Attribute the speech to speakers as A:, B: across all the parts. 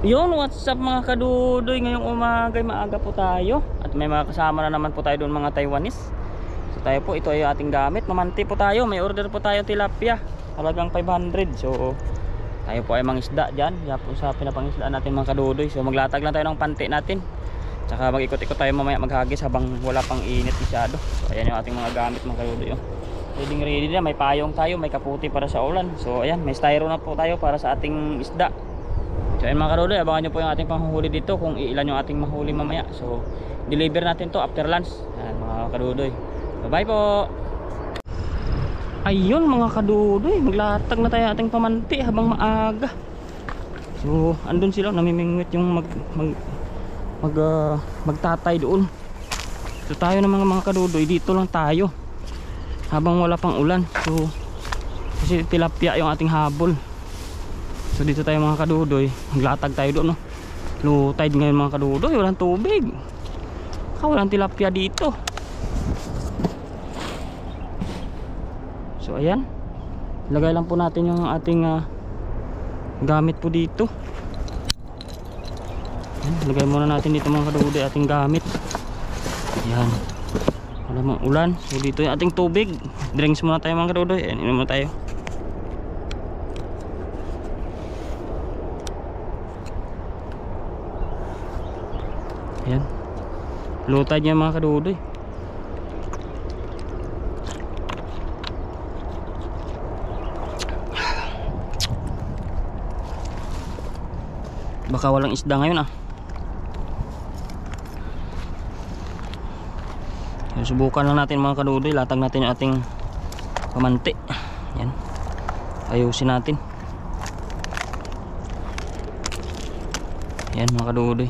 A: Yun, what's up mga kadudoy? Ngayong umaga maaga po tayo. At may mga kasama na naman po tayo doon, mga Taiwanese. So tayo po, ito ay ating gamit. Mamanti po tayo, may order po tayo tilapia. Halagang 500. So tayo po ay mangisda dyan. Yan po sa pinapangisdaan natin mga kadudoy. So maglatag lang tayo ng panti natin. Tsaka mag-ikot-ikot tayo mamaya maghagis habang wala pang init masyado. So ayan yung ating mga gamit mga kadudoy. Ready na, may payong tayo, may kaputi para sa ulan. So ayan, may styro na po tayo para sa ating isda. So ayun mga kadudoy, abangan nyo po yung ating panghuhuli dito, kung ilan yung ating mahuli mamaya. So deliver natin to after lunch. Ayan mga kadudoy, bye bye po. Ayun mga kadudoy, maglatag na tayo ating pamanti habang maaga. So andun sila, namimingwit yung magtatay doon. So tayo na mga kadudoy, dito lang tayo habang wala pang ulan. So kasi tilapia yung ating habol. So dito tayo mga kadudoy, maglatag tayo doon, no? Low tide ngayon mga kadudoy, walang tubig. Walang tilapia dito. So ayan, lagay lang po natin yung ating gamit po dito. Ayan, lagay muna natin dito mga kadudoy ating gamit. Ayan, wala mang ulan. So dito yung ating tubig. Drinks muna tayo mga kadudoy. Ayan, inom muna tayo. Ayan, low tide niya mga kadudoy. Baka walang isda ngayon Subukan lang natin mga kadudoy. Latag natin yung ating pamanti. Ayan, ayusin natin. Ayan mga kadudoy.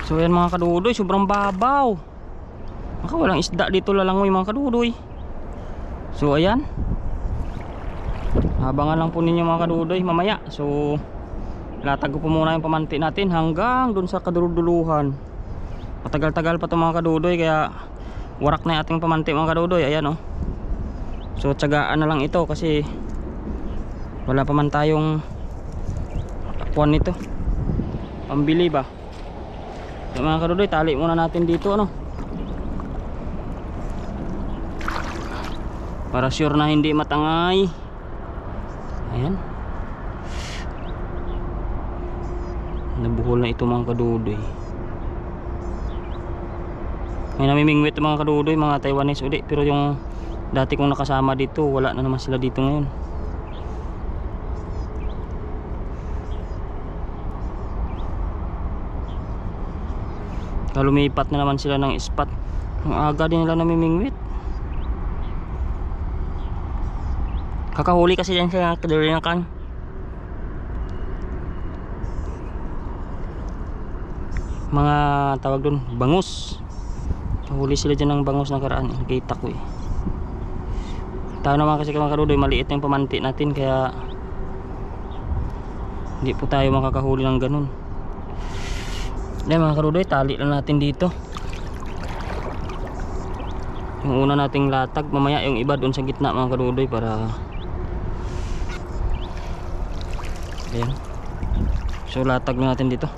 A: So ayan mga kadudoy, sobrang babaw. Baka walang isda dito, lalangoy mga kadudoy. So ayan, abangan lang po ninyo mga kadudoy mamaya. So latag ko po muna yung pamanti natin hanggang dun sa kaduluduluhan. Matagal-tagal pa ito mga kadudoy, kaya warak na yung ating pamanti mga kadudoy. Ayan So tsagaan na lang ito kasi wala pa man tayong puwan nito, pambili ba. So mga kadudoy, tali muna natin dito para sure na hindi matangay. Ayan, nabuhol na ito mga kadudoy. May namimingwit mga kadudoy, mga Taiwanese uli. Pero yung dati kong nakasama dito, wala na naman sila dito ngayon. Lumipat na naman sila ng spot. Ang aga din nila namimingwit. Kakahuli kasi dyan sa kadurinakan. Mga tawag dun, bangus. Kahuli sila dyan ng bangus na karaan. Nakita ko tayo naman kasi mga kadudoy, maliit yung pamanti natin, kaya hindi po tayo makakahuli ng ganun. Ayan mga kadudoy, tali lang natin dito yung una nating latag. Mamaya yung iba doon sa gitna mga kadudoy, para ayan. So latag na natin dito.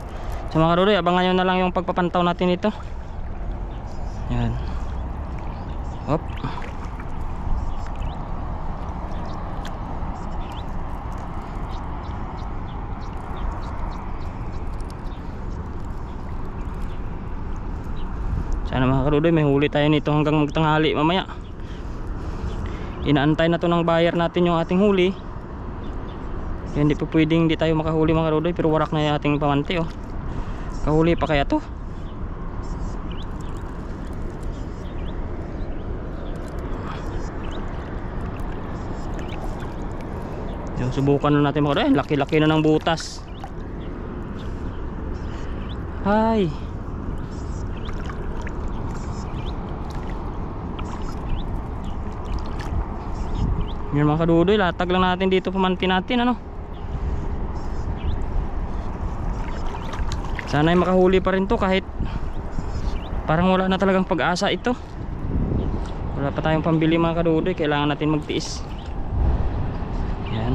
A: So mga kadudoy, abangan nyo na lang yung pagpapantaw natin dito. Ayan, hop. Sana mga kadudoy, may huli tayo nito hanggang magtanghali mamaya. Inaantay na to ng buyer natin yung ating huli. Kaya hindi po pwedeng hindi tayo makahuli mga kadudoy. Pero warak na yung ating pamanti Kahuli pa kaya to? Yung subukan na natin mga kadudoy. Laki-laki na ng butas. Hi. Yan mga kadudoy, latag lang natin dito pamanti natin Sana ay makahuli pa rin to, kahit parang wala na talagang pag-asa ito. Wala pa tayong pambili mga kadudoy, kailangan natin magtiis. Yan.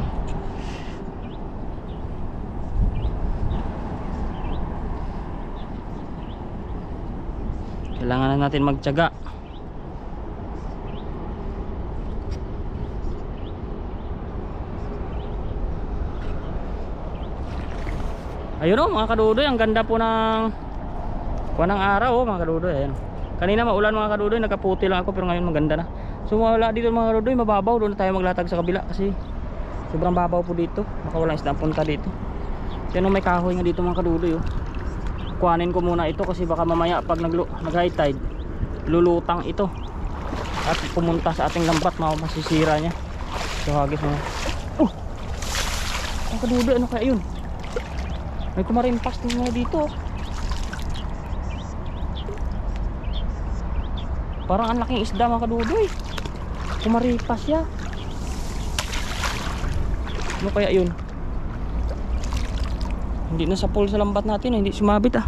A: Kailangan na natin magtiyaga. Ayun o mga kadudoy, ang ganda po ng araw o mga kadudoy. Ayan. Kanina maulan mga kadudoy, nagkaputi lang ako, pero ngayon maganda na. So wala dito mga kadudoy, mababaw. Doon na tayo maglatag sa kabila kasi sobrang babaw po dito. Baka walang isda punta dito. Yan o, may kahoy nga dito mga kadudoy. Kuhanin ko muna ito kasi baka mamaya pag nag-high tide, lulutang ito at pumunta sa ating lambat, masisira niya. So hagis mo. Mga kadudoy, ano kaya yun? May kumarimpas din nga dito. Parang ang laking isda mga kadudoy. Kumaripas siya. Ano kaya yun? Hindi na sa pool sa lambat natin, hindi sumabit ah.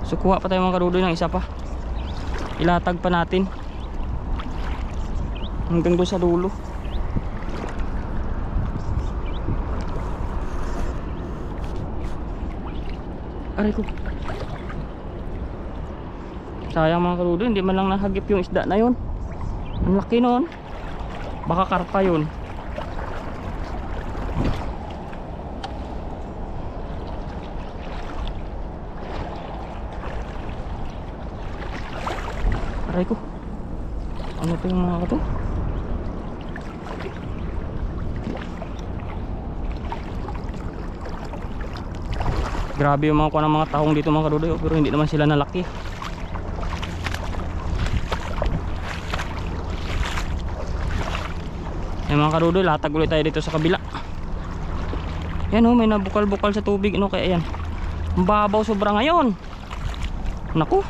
A: So kuha pa tayo mga kadudoy ng isa pa. Ilatag pa natin hanggang doon sa dulo. Aray ko. Sayang mga kadudoy, hindi man lang nahagip yung isda na yun. Ang laki nun. Baka karpa yun. Aray ko. Ano to yung mga kato? Grabe yung mga kuha ng mga tahong dito mga kadudoy, pero hindi naman sila nalaki. Yung mga kadudoy, latag ulit tayo dito sa kabila. Yan o, may nabukal-bukal sa tubig. Ano kaya yan? Ang babaw sobra ngayon. Naku,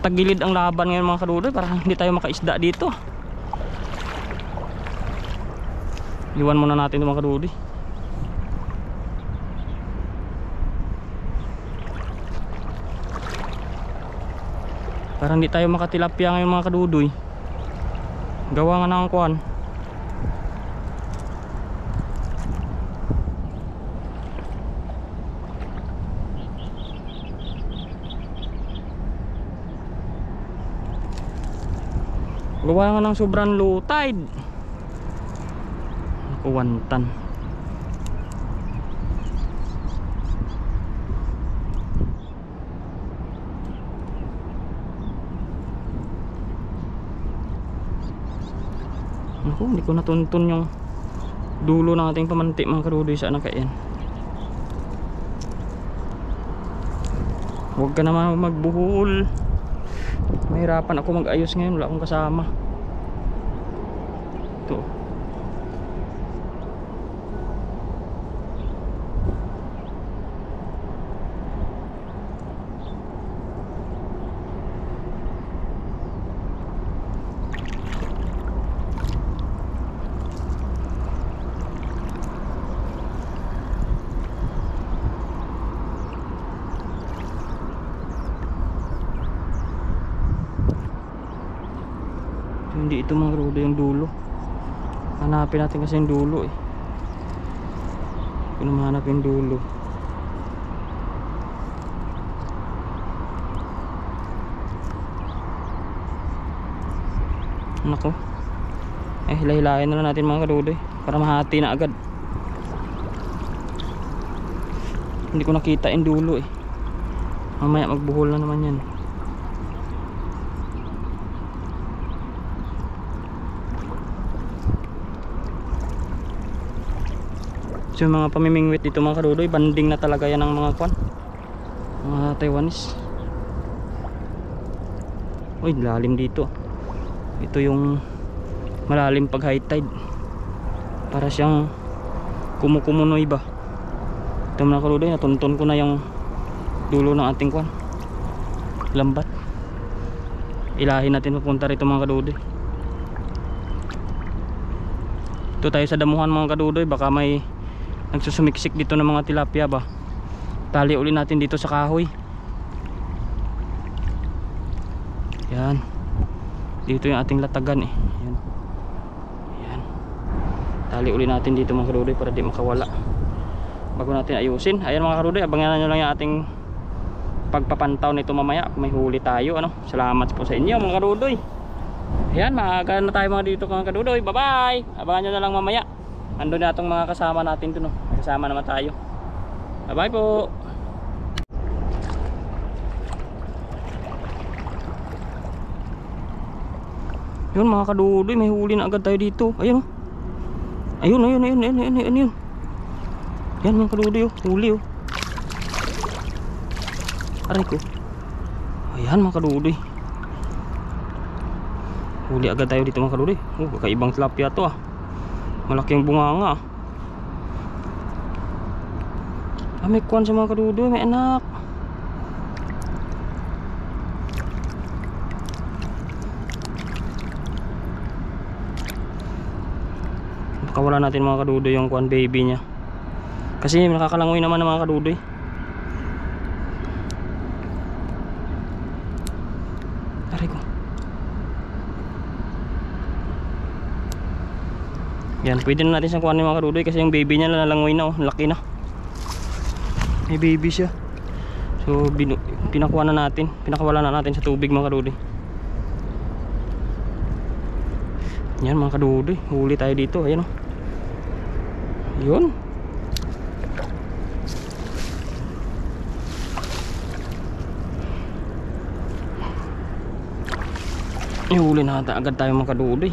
A: tagilid ang laban ngayon mga kadudoy, para hindi tayo makaisda dito. Iwan muna natin ito mga kadudoy. Para hindi tayo makatilapia ngayon mga kadudoy. Gawa nga ng kuwan. Gawa nga ng sobrang low tide. Kuwantan. Naku, hindi ko natuntun yung dulo ng ating pamanti mga kadudoy. Saan na kaya yan? Huwag ka naman magbuhol. Mahirapan ako mag-ayos ngayon, wala akong kasama. Ito. Hindi ito mga kadudoy yung dulo. Hanapin natin kasi yung dulo eh. Kung mahanap yung dulo. Nako. Hilahilahin na lang natin mga kadudoy para mahati na agad. Hindi ko nakita yung dulo eh. Mamaya magbuhol na naman yan. So yung mga pamimingwit dito mga kadudoy, banding na talaga yan ng mga kwan, mga Taiwanese. Uy, lalim dito. Ito yung malalim pag high tide. Para siyang kumukumunoy ba. Ito mga kadudoy, natuntun ko na yung dulo ng ating kwan, lambat. Ilahin natin papunta rito mga kadudoy. Ito tayo sa damuhan mga kadudoy, baka may nagsusumiksik dito ng mga tilapia ba. Tali uli natin dito sa kahoy. Yan. Dito yung ating latagan eh. Yan. Yan. Tali uli natin dito mga kadudoy para di makawala bago natin ayusin. Ayan mga kadudoy, abangan nyo lang yung ating pagpapantaw nito mamaya kung may huli tayo, ano. Salamat po sa inyo mga kadudoy. Ayan, maaga na tayo mga dito mga kadudoy. Bye bye. Abangan nyo na lang mamaya. Andun na itong mga kasama natin dun, no. Kasama naman tayo. Bye bye po. Yun mga kadudoy, may huli na agad tayo dito. Ayun, oh. Ayun. Yan mga kadudoy, oh. Huli, oh. Aray ko. Ayan mga kadudoy. Huli agad tayo dito mga kadudoy. Kakaibang tilapia to, ah. Malaking bunganga, ah. May kuwan sa mga kadudoy, may anak. Nakawala natin mga kadudoy yung kuwan baby niya. Kasi nakakalangoy naman ng mga kadudoy. Aray ko. Yan, pwede na natin siyang kuhanin mga kadudoy kasi yung baby niya nalangoy na, oh. Laki na. May baby siya. So pinakawala na natin sa tubig mga kadudoy. Yan mga kadudoy, huli tayo dito. Ayan, oh. Yun. Ihuli na agad tayo mga kadudoy.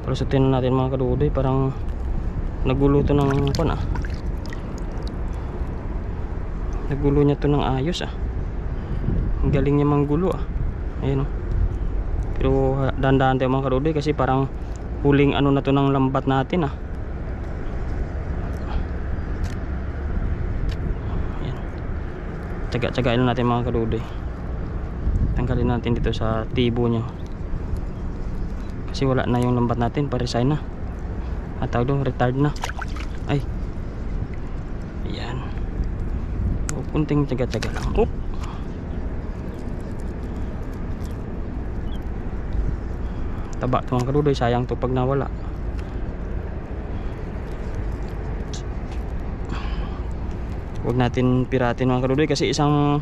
A: Pero sa tinan natin mga kadudoy, parang nagulo to ng pan, ah. Nagulo niya to ng ayos, ah. Ang galing niya manggulo, ah. Ayun, oh. Pero dahan-dahan tayo mga kadudoy kasi parang huling ano na to ng lambat natin, ah. Ayan. Tsaga-tsagain natin mga kadudoy. Tanggalin natin dito sa tibo niya kasi wala na yung lambat natin, pa-resign na. At tawag doon, retired na. Ay. Ayan. O, kunting tsaga-tsaga lang. Oop. Taba ito mga kadudoy, sayang to pag nawala. Huwag natin piratin mga kadudoy kasi isang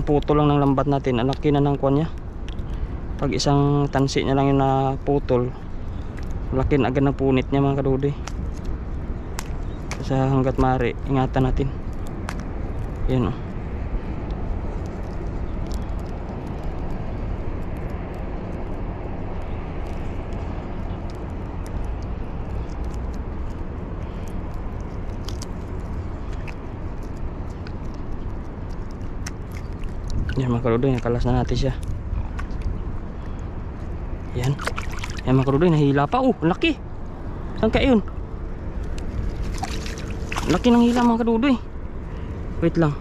A: puto lang ng lambat natin, ang laki na ng kuwan niya. Pag isang tansi niya lang yung naputol, laki na agad ng punit niya mga kadudoy. Sa hanggat maaari, ingatan natin. Yan, oh. Yan mga kadudoy, nakalas na natin siya. Yan. Yan mga kadudoy, nahila pa. Oh, laki. Saan ka yun? Laki ng hila mga kadudoy. Wait lang.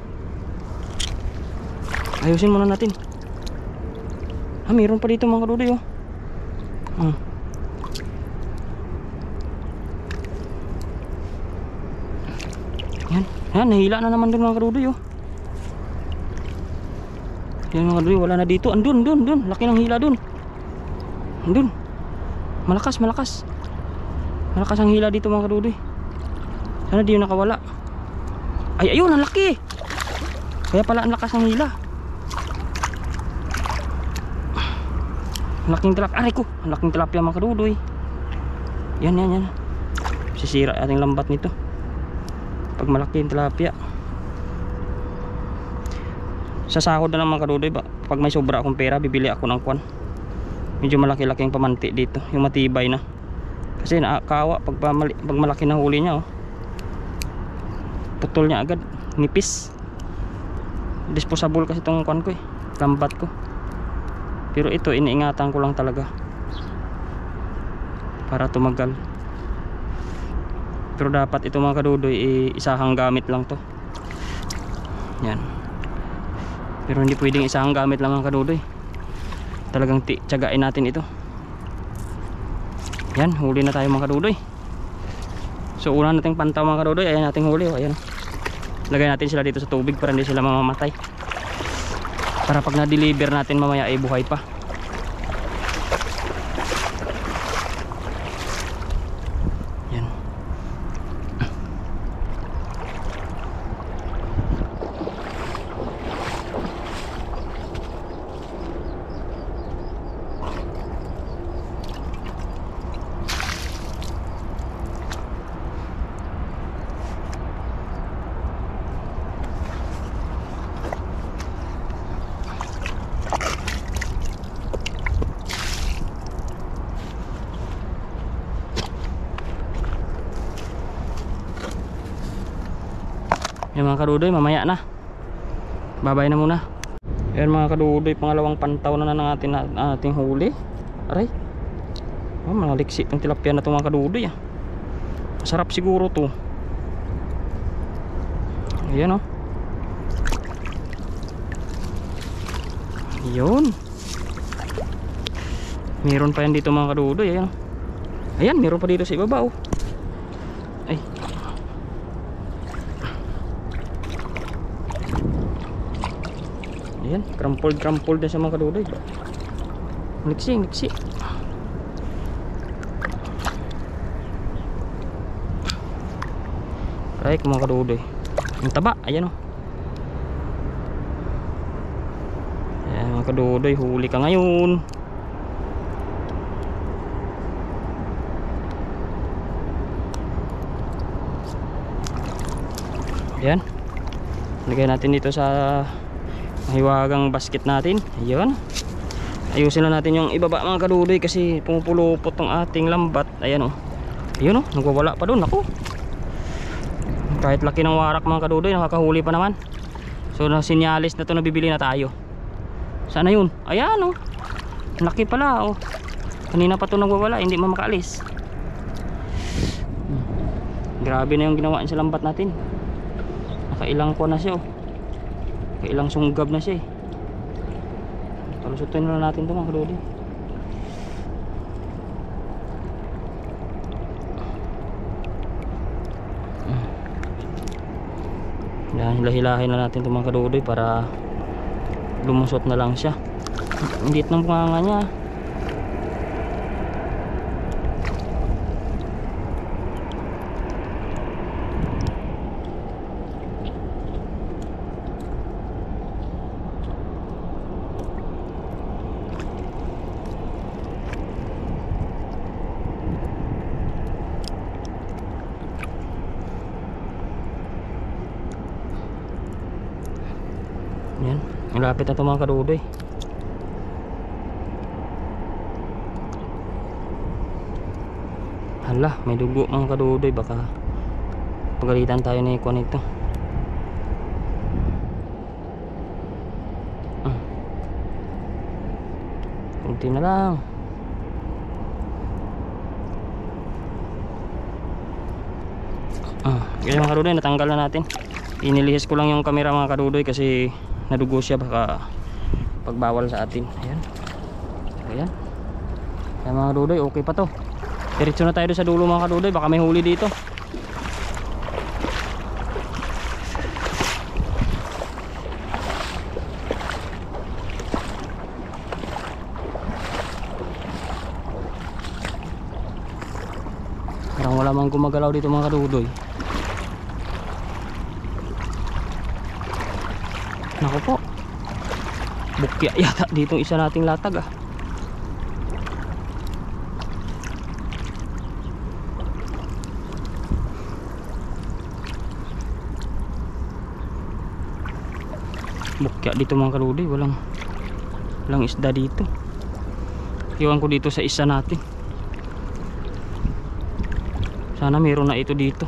A: Ayusin muna natin. Ah, mayroon pa dito mga kadudoy, oh. Yan. Yan, nahila na naman dun mga kadudoy, oh. Yan mga kadudoy, wala na dito. Andun. Laki ng hila dun. Andun. Malakas ang hila dito mga kadudoy. Sana di yun nakawala. Ay, ayun, ang laki. Kaya pala ang lakas ng hila. Ang laking tilapia. Aray ko, ang laking tilapia mga kadudoy. Yan. Sisira ating lambat nito pag malaki yung tilapia. Sa sahod na lang mga kadudoy, pag may sobra akong pera, bibili ako ng kwan. Medyo malaki-laking pamanti dito, yung matibay na. Kasi nakakawa pag malaki na huli niya, oh. Putol niya agad, nipis. Disposable kasi itong kwan ko, lambat ko. Pero ito, iniingatan ko lang talaga para tumagal. Pero dapat ito mga kadudoy, isahang gamit lang to. Yan. Pero hindi pwedeng isahang gamit lang mga kadudoy. Talagang tsagain natin ito. Yan, huli na tayo mga kadudoy. So una nating pantaw mga kadudoy, ayan nating huli. Ayan. Lagay natin sila dito sa tubig para hindi sila mamamatay. Para pag na-deliver natin mamaya ay buhay pa. Yan. Yan mga kadudoy, mamaya na. Babay na muna. Yan mga kadudoy, pangalawang pantaw na natin ating huli. Aray. Oh, mga liksi itong tilapia na ito mga kadudoy. Masarap siguro to. Ayan oh. Yun. Meron pa yan dito mga kadudoy. Ayan. Ayan, meron pa dito sa ibaba oh. Ay. Ayan, crumpled na sa mga kadudoy. Niksi. Right mga kadudoy. Ang taba, ayan o. Ayan mga kadudoy, huli ka ngayon. Ayan. Lagay natin dito sa hiwagang basket natin. Ayun. Ayusin na natin yung ibaba mga kadudoy kasi pumupulupot ang ating lambat. Ayan o. Ayun o, nagwawala pa doon. Ako. Kahit laki ng warak mga kadudoy, nakakahuli pa naman. So nasinyalis na to, nabibili na tayo. Sana yun? Ayan o. Laki pala o. Kanina pa to nagwawala, hindi makaalis. Grabe na yung ginawa sa lambat natin. Nakailang ko na siya o. Ilang sunggab na siya eh. Talusutin na natin ito mga kadudoy. Yan, hilahin na natin ito mga kadudoy para lumusot na lang siya. Hindi itong bunganga niya. Yan, malapit na ito mga kadudoy. Hala, may dugo mga kadudoy. Baka pagalitan tayo na ikuan ito. Kunti na lang. Ganyan mga kadudoy, natanggal na natin. Inilihis ko lang yung camera mga kadudoy kasi nadugo siya, baka pagbawal sa atin. Ayan. Ayan. Ayan mga kadudoy, okay pa to. Diretso na tayo sa dulo mga kadudoy, baka may huli dito. Parang wala mang gumagalaw dito mga kadudoy. Naku po, bukya yata dito isa nating latag Bukya dito mga kadudoy, walang isda dito. Iwan ko dito sa isa natin. Sana meron na ito dito.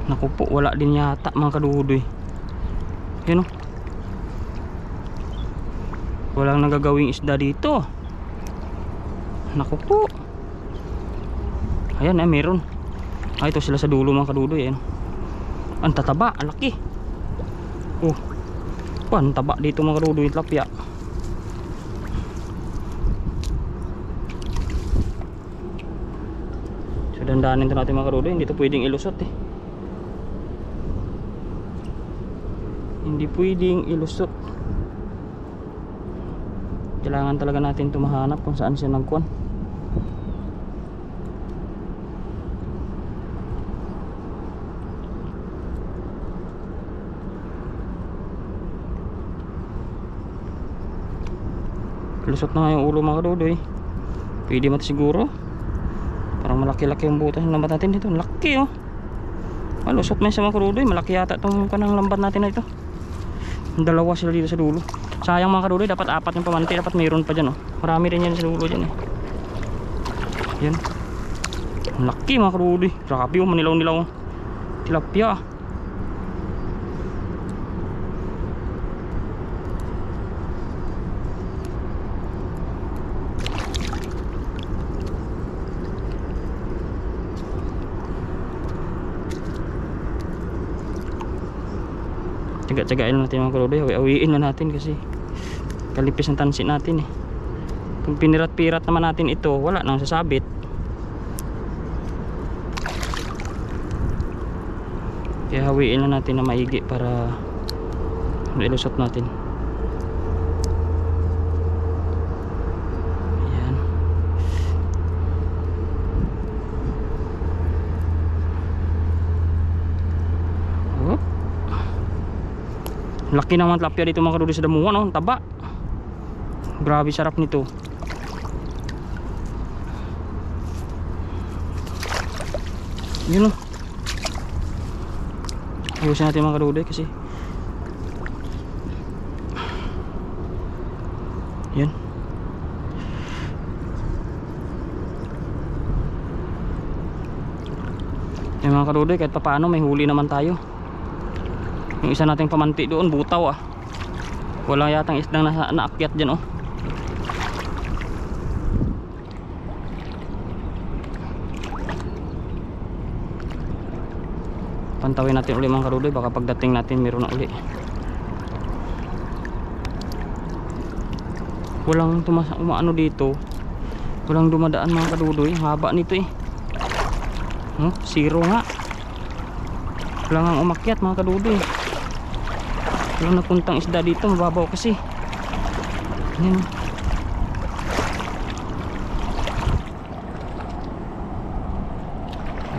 A: Naku po, wala din yata mga kadudoy. Yan o. Walang nagagawing isda dito. Naku po. Ayan meron. Ito sila sa dulo mga kadudoy. Ayan. Ang tataba, ang laki. Oh. Ang taba dito mga kadudoy, tilapia. Dandanin to natin mga karudoy, hindi to pwedeng ilusot eh. Hindi pwedeng ilusot. Kailangan talaga natin ito mahanap kung saan siya nagkuhan. Lusot na nga yung ulo mga kadudoy. Pwede mati siguro. Parang malaki-laki yung butas ng lambat natin dito. Laki oh. Lusot na yung sa mga kadudoy. Malaki yata itong kanang lambat natin na ito. Dalawa sila dito sa dulo. Sayang mga kadudoy, dapat 4 yung pamanti. Dapat mayroon pa dyan oh. Marami rin yan sa dulo dyan eh. Yan. Laki mga kadudoy. Grabe oh, manilaw-nilaw oh. Tilapia ah. Tsaga-tsagain natin mga kaludoy. Awiin na natin kasi kalipis ng tansi natin eh. Kung pinirat-pirat naman natin ito, wala nang sasabit. Kaya hawiin na natin na maigi para ilusot natin. Ayan. Oop. Laki naman tilapia dito mga kadudoy sa damuhan, no? Taba. Grabe sarap nito. Yun, no? Ayusin natin mga kadudoy kasi yan. Yan mga kadudoy, kahit papaano may huli naman tayo. Yung isa nating pamanti doon, butaw ah. Wala yatang isdang naakyat dyan oh. Pantawin natin uli mga kadudoy, baka pagdating natin meron na uli. Walang umaano dito. Walang dumadaan mga kadudoy. Haba nito eh. Zero nga. Wala nga umakyat mga kadudoy. Walang napuntang isda dito, mababaw kasi. Yan.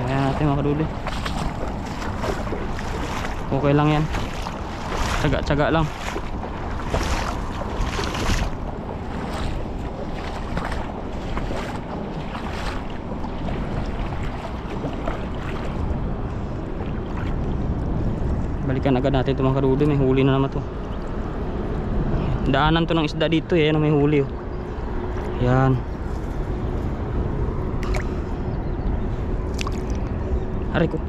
A: Ayan natin mga kadudoy. Okay lang yan. Tsaga-tsaga lang. Balikan agad natin ito mga kadudoy. May huli na naman to. Daanan to ng isda dito eh. May huli oh. Yan. Aray ko.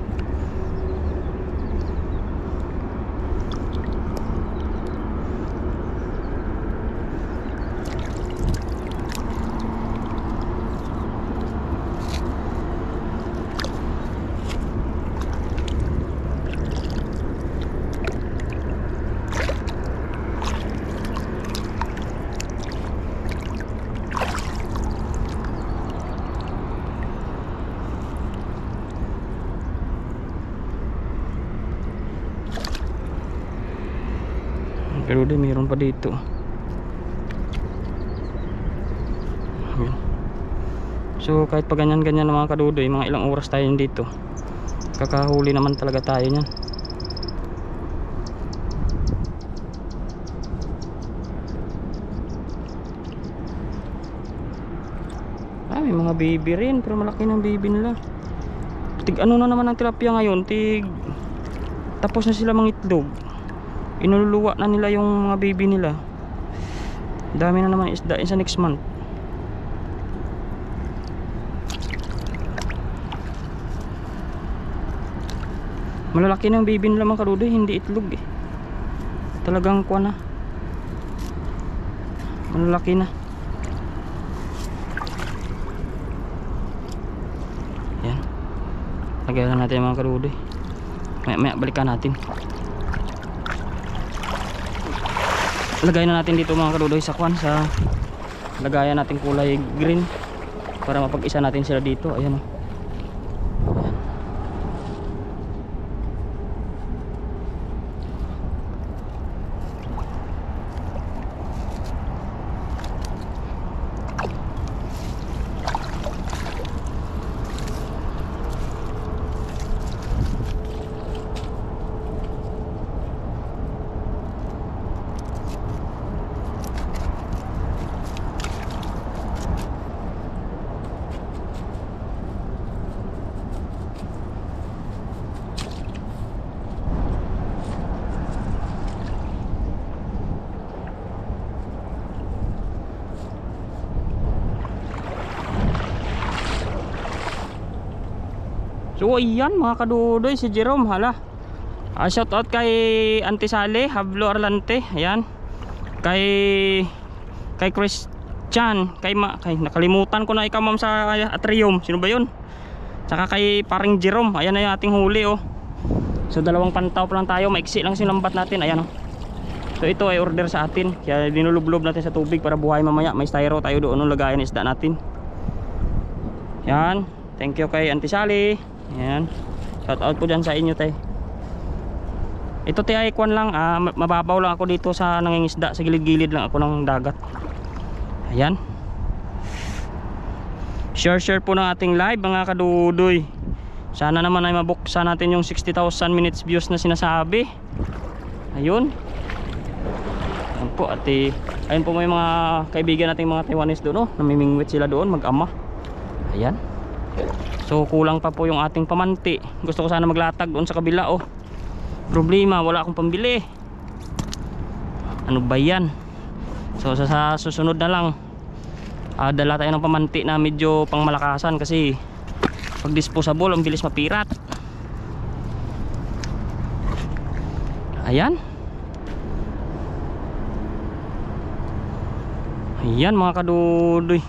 A: Pero din mayroon pa dito. Ayan. So kahit pa ganyan-ganyan mga kadudoy, mga ilang oras tayo dito, kakahuli naman talaga tayo niyan. May mga baby rin, pero malaki ng baby nila. Tig ano na naman ang tilapia ngayon, tapos na sila mangitlog. Inululuwa na nila yung mga baby nila. Dami na naman isda sa next month. Malalaki na yung baby nila mga kadudoy, hindi itlog eh. Talagang kuha na. Malalaki na. Yan. Lagayan natin mga kadudoy. Maya balikan natin. Lagayan na natin dito mga kadudoy sa kwan, sa lagayan natin kulay green para mapag-isa natin sila dito. Ayan oh. So ayan mga kadudoy, si Jerome, hala. Shout out kay Auntie Sally Hablo Arlante, ayan. Kay Christian, kay nakalimutan ko na ikaw ma'am sa atrium. Sino ba 'yun? Saka kay paring Jerome, ayan na yung ating huli oh. So dalawang pantaw pa lang tayo, maiksi lang sinambat natin, ayan oh. So ito ay order sa atin, kaya dinulublob natin sa tubig para buhay mamaya. May styro tayo doon nung lagayan isda natin. Yan, thank you kay Auntie Sally. Yan, shout out po dyan sa inyo tay. Ito tay ay kwan lang, mababaw lang ako dito sa nangingisda, sa gilid-gilid lang ako ng dagat. Ayan, share po ng ating live mga kadudoy. Sana naman ay mabuksan natin yung 60,000 minutes views na sinasabi. Ayun. Ayun po, ayun po may mga kaibigan nating mga Taiwanese doon oh, namimingwit sila doon mag-ama. Ayan. So kulang pa po yung ating pamanti. Gusto ko sana maglatag doon sa kabila oh. Problema, wala akong pambili. Ano ba yan? So sa susunod na lang dala tayo ng pamanti na medyo pang malakasan, kasi pag disposable ang bilis mapirat. Ayan. Ayan mga kadudoy.